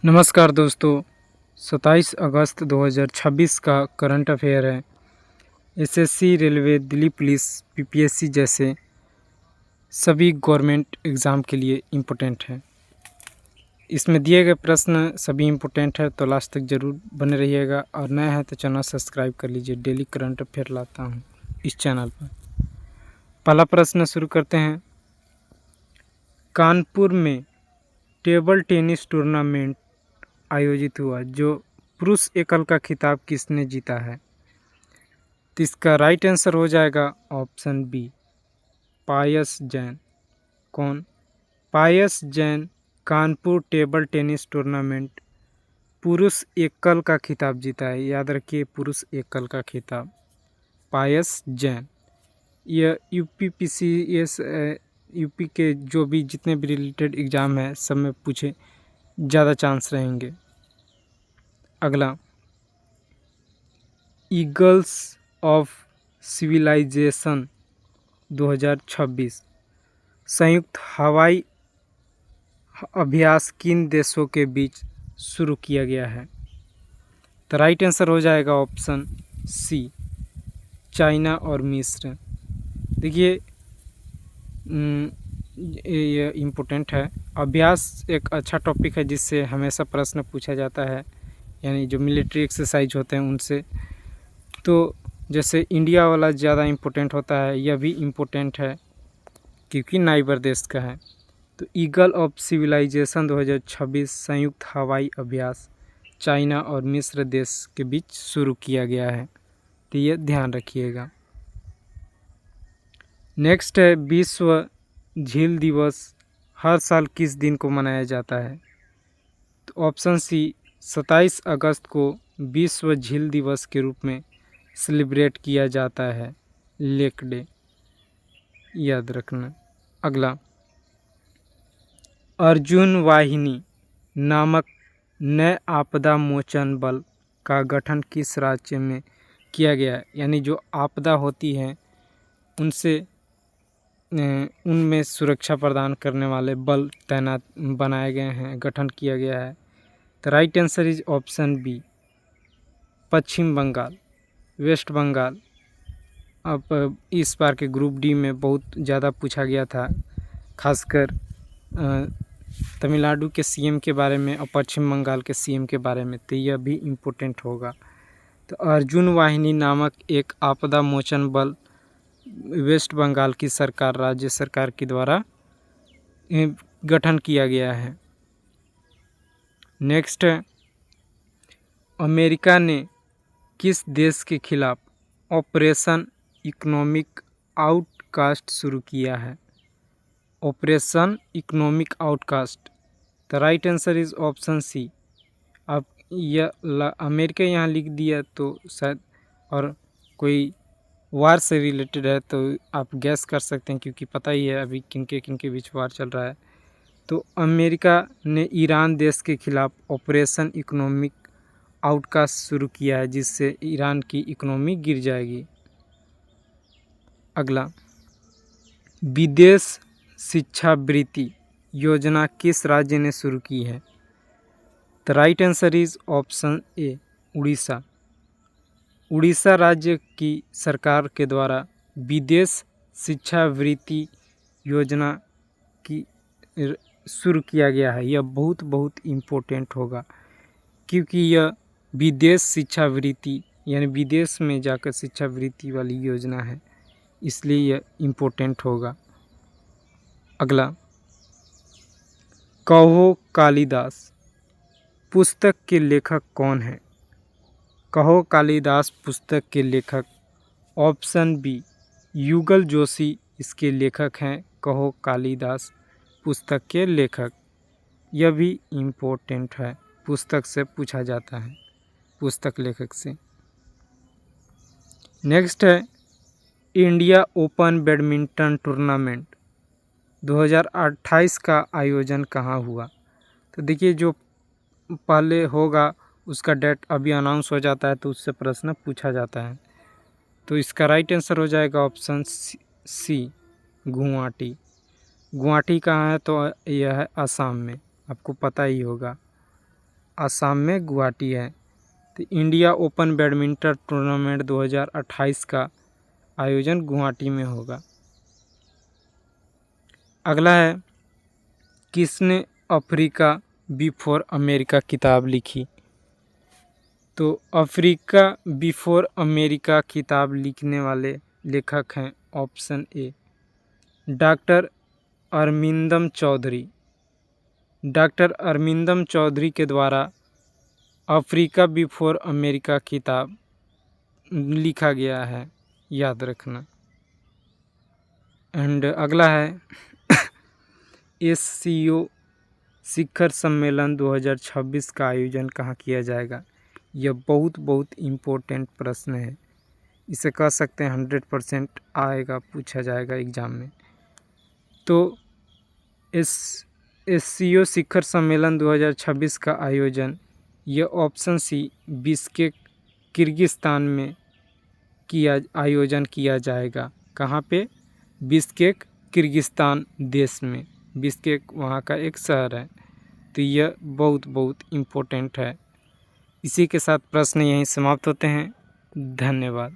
नमस्कार दोस्तों। 27 अगस्त 2026 का करंट अफेयर है। SSC, railway, Delhi police, PPSC जैसे सभी गवर्नमेंट एग्ज़ाम के लिए इम्पोर्टेंट है। इसमें दिए गए प्रश्न सभी इम्पोर्टेंट है, तो लास्ट तक ज़रूर बने रहिएगा। और नया है तो चैनल सब्सक्राइब कर लीजिए। डेली करंट अफेयर लाता हूँ इस चैनल पर। पहला प्रश्न शुरू करते हैं। कानपुर में टेबल टेनिस टूर्नामेंट आयोजित हुआ, जो पुरुष एकल का खिताब किसने जीता है? तो इसका राइट आंसर हो जाएगा ऑप्शन बी, पायस जैन। कौन? Payas Jain Kanpur table tennis tournament पुरुष एकल का खिताब जीता है। याद रखिए, पुरुष एकल का खिताब पायस जैन। यह यूपीपीसीएस यूपी के जो भी जितने भी रिलेटेड एग्ज़ाम है सब में पूछे ज़्यादा चांस रहेंगे। अगला, ईगल्स ऑफ सिविलाइजेशन 2026 संयुक्त हवाई अभ्यास किन देशों के बीच शुरू किया गया है? तो राइट आंसर हो जाएगा ऑप्शन सी, चाइना और मिस्र। देखिए, ये इम्पोर्टेंट है। अभ्यास एक अच्छा टॉपिक है जिससे हमेशा प्रश्न पूछा जाता है, यानी जो मिलिट्री एक्सरसाइज होते हैं उनसे। तो जैसे इंडिया वाला ज़्यादा इम्पोर्टेंट होता है, यह भी इम्पोर्टेंट है क्योंकि नाइबर देश का है। तो ईगल ऑफ सिविलाइजेशन 2026 संयुक्त हवाई अभ्यास चाइना और मिस्र देश के बीच शुरू किया गया है, तो ये ध्यान रखिएगा। नेक्स्ट है, विश्व झील दिवस हर साल किस दिन को मनाया जाता है? तो ऑप्शन सी, 27 अगस्त को विश्व झील दिवस के रूप में सेलिब्रेट किया जाता है, लेक डे, याद रखना। अगला, अर्जुन वाहिनी नामक नए आपदा मोचन बल का गठन किस राज्य में किया गया है? यानी जो आपदा होती है उनसे उनमें सुरक्षा प्रदान करने वाले बल तैनात बनाए गए हैं, गठन किया गया है। तो right answer is option B, Paschim Bangal, West Bengal. अब इस बार के ग्रुप डी में बहुत ज़्यादा पूछा गया था, खासकर तमिलनाडु के सीएम के बारे में और पश्चिम बंगाल के सीएम के बारे में, तो यह भी इम्पोर्टेंट होगा। तो अर्जुन वाहिनी नामक एक आपदा मोचन बल वेस्ट बंगाल की सरकार, राज्य सरकार के द्वारा गठन किया गया है। नेक्स्ट है, अमेरिका ने किस देश के खिलाफ ऑपरेशन इकोनॉमिक आउटकास्ट शुरू किया है? Operation economic outcast. The right answer is option C. अब यह अमेरिका यहाँ लिख दिया तो शायद और कोई वार से रिलेटेड है, तो आप गैस कर सकते हैं क्योंकि पता ही है अभी किनके बीच वार चल रहा है। तो अमेरिका ने ईरान देश के खिलाफ ऑपरेशन इकोनॉमिक आउटकास्ट शुरू किया है, जिससे ईरान की इकोनॉमी गिर जाएगी। अगला, विदेश शिक्षावृत्ति योजना किस राज्य ने शुरू की है? The right answer is option A, Orissa. Orissa राज्य की सरकार के द्वारा विदेश शिक्षावृत्ति योजना की शुरू किया गया है। यह बहुत इम्पोर्टेंट होगा क्योंकि यह विदेश शिक्षावृत्ति यानी विदेश में जाकर शिक्षावृत्ति वाली योजना है, इसलिए यह इम्पोर्टेंट होगा। अगला, कहो कालिदास पुस्तक के लेखक कौन है? कहो कालिदास पुस्तक के लेखक ऑप्शन बी, युगल जोशी इसके लेखक हैं। कहो कालिदास पुस्तक के लेखक, यह भी इम्पोर्टेंट है, पुस्तक से पूछा जाता है, पुस्तक लेखक से। नेक्स्ट है, इंडिया ओपन बैडमिंटन टूर्नामेंट 2028 का आयोजन कहाँ हुआ? तो देखिए, जो पहले होगा उसका डेट अभी अनाउंस हो जाता है तो उससे प्रश्न पूछा जाता है। तो इसका राइट आंसर हो जाएगा ऑप्शन सी, गुवाहाटी। गुवाहाटी कहाँ है? तो यह है असम में, आपको पता ही होगा। असम में गुवाहाटी है। तो इंडिया ओपन बैडमिंटन टूर्नामेंट 2028 का आयोजन गुवाहाटी में होगा। अगला है, किसने अफ्रीका बिफोर अमेरिका किताब लिखी? तो अफ्रीका बिफोर अमेरिका किताब लिखने वाले लेखक हैं option A doctor Arvindam Chaudhary. Doctor Arvindam Chaudhary के द्वारा अफ्रीका बिफोर अमेरिका किताब लिखा गया है, याद रखना। एंड अगला है SCO शिखर सम्मेलन 2026 का आयोजन कहाँ किया जाएगा? यह बहुत इम्पोर्टेंट प्रश्न है, इसे कह सकते हैं 100% आएगा, पूछा जाएगा एग्ज़ाम में। तो SCO शिखर सम्मेलन 2026 का आयोजन यह ऑप्शन सी बिश्केक किर्गिस्तान में आयोजन किया जाएगा। कहाँ पे? बिश्केक किर्गिस्तान देश में। बिश्केक वहाँ का एक शहर है। तो यह बहुत इम्पोर्टेंट है। इसी के साथ प्रश्न यहीं समाप्त होते हैं। धन्यवाद।